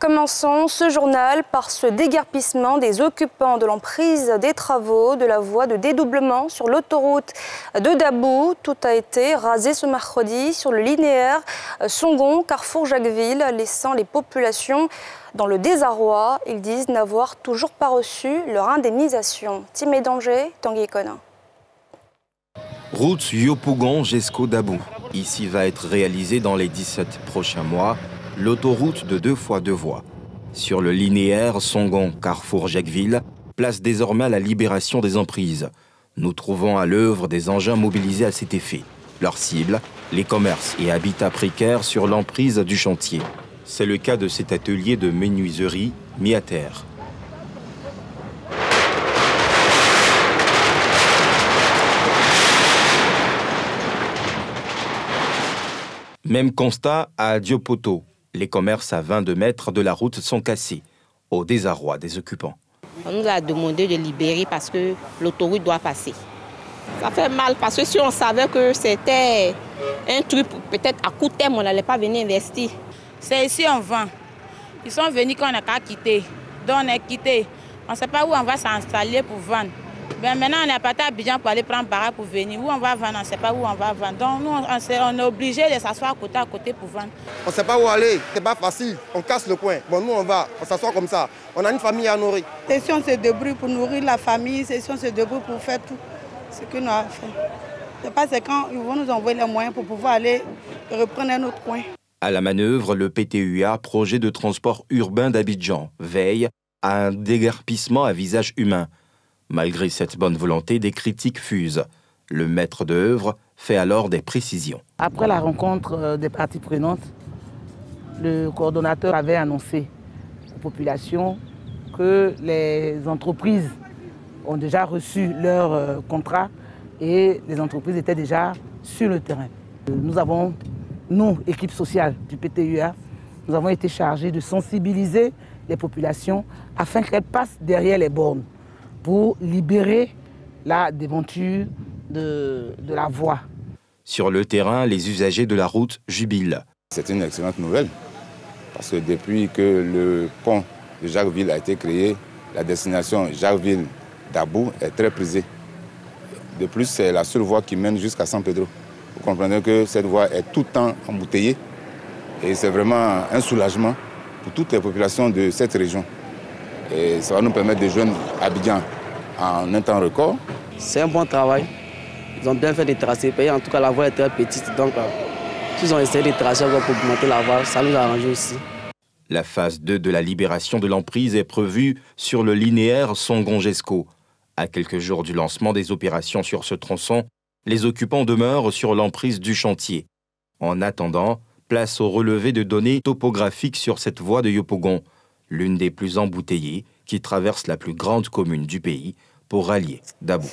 Commençons ce journal par ce déguerpissement des occupants de l'emprise des travaux de la voie de dédoublement sur l'autoroute de Dabou. Tout a été rasé ce mercredi sur le linéaire Songon, Carrefour Jacquesville, laissant les populations dans le désarroi. Ils disent n'avoir toujours pas reçu leur indemnisation. Timé Danger, Tanguy Conin. Route Yopougon-Jesco-Dabou. Ici va être réalisée dans les 17 prochains mois l'autoroute de 2 fois 2 voies. Sur le linéaire Songon-Carrefour-Jacquesville, place désormais à la libération des emprises. Nous trouvons à l'œuvre des engins mobilisés à cet effet. Leur cible, les commerces et habitats précaires sur l'emprise du chantier. C'est le cas de cet atelier de menuiserie mis à terre. Même constat à Diopoto. Les commerces à 22 mètres de la route sont cassés, au désarroi des occupants. On nous a demandé de libérer parce que l'autoroute doit passer. Ça fait mal parce que si on savait que c'était un truc, peut-être à court terme, on n'allait pas venir investir. C'est ici on vend. Ils sont venus quand on n'a qu'à quitter. Donc on est quitté. On ne sait pas où on va s'installer pour vendre. Ben maintenant, on est parti à Abidjan pour aller prendre baraque pour venir. Où on va vendre, on ne sait pas où on va vendre. Donc nous, on est obligé de s'asseoir à côté pour vendre. On ne sait pas où aller, c'est pas facile. On casse le coin. Bon, nous, on s'assoit comme ça. On a une famille à nourrir. C'est si on se débrouille pour nourrir la famille, c'est si on se débrouille pour faire tout ce que nous avons fait. C'est pas quand ils vont nous envoyer les moyens pour pouvoir aller reprendre un autre coin. À la manœuvre, le PTUA, projet de transport urbain d'Abidjan, veille à un déguerpissement à visage humain. Malgré cette bonne volonté, des critiques fusent. Le maître d'œuvre fait alors des précisions. Après la rencontre des parties prenantes, le coordonnateur avait annoncé aux populations que les entreprises ont déjà reçu leur contrat et les entreprises étaient déjà sur le terrain. Nous, équipe sociale du PTUA, nous avons été chargés de sensibiliser les populations afin qu'elles passent derrière les bornes pour libérer la déventure de la voie. Sur le terrain, les usagers de la route jubilent. C'est une excellente nouvelle, parce que depuis que le pont de Jacquesville a été créé, la destination Jacquesville-Dabou est très prisée. De plus, c'est la seule voie qui mène jusqu'à San Pedro. Vous comprenez que cette voie est tout le temps embouteillée et c'est vraiment un soulagement pour toutes les populations de cette région. Et ça va nous permettre de joindre Abidjan en un temps record. C'est un bon travail. Ils ont bien fait de tracer. En tout cas, la voie est très petite. Donc, ils ont essayé de tracer pour augmenter la voie. Ça nous a arrangé aussi. La phase 2 de la libération de l'emprise est prévue sur le linéaire Songon-Jesco. À quelques jours du lancement des opérations sur ce tronçon, les occupants demeurent sur l'emprise du chantier. En attendant, place au relevé de données topographiques sur cette voie de Yopougon, l'une des plus embouteillées qui traverse la plus grande commune du pays pour rallier Dabou.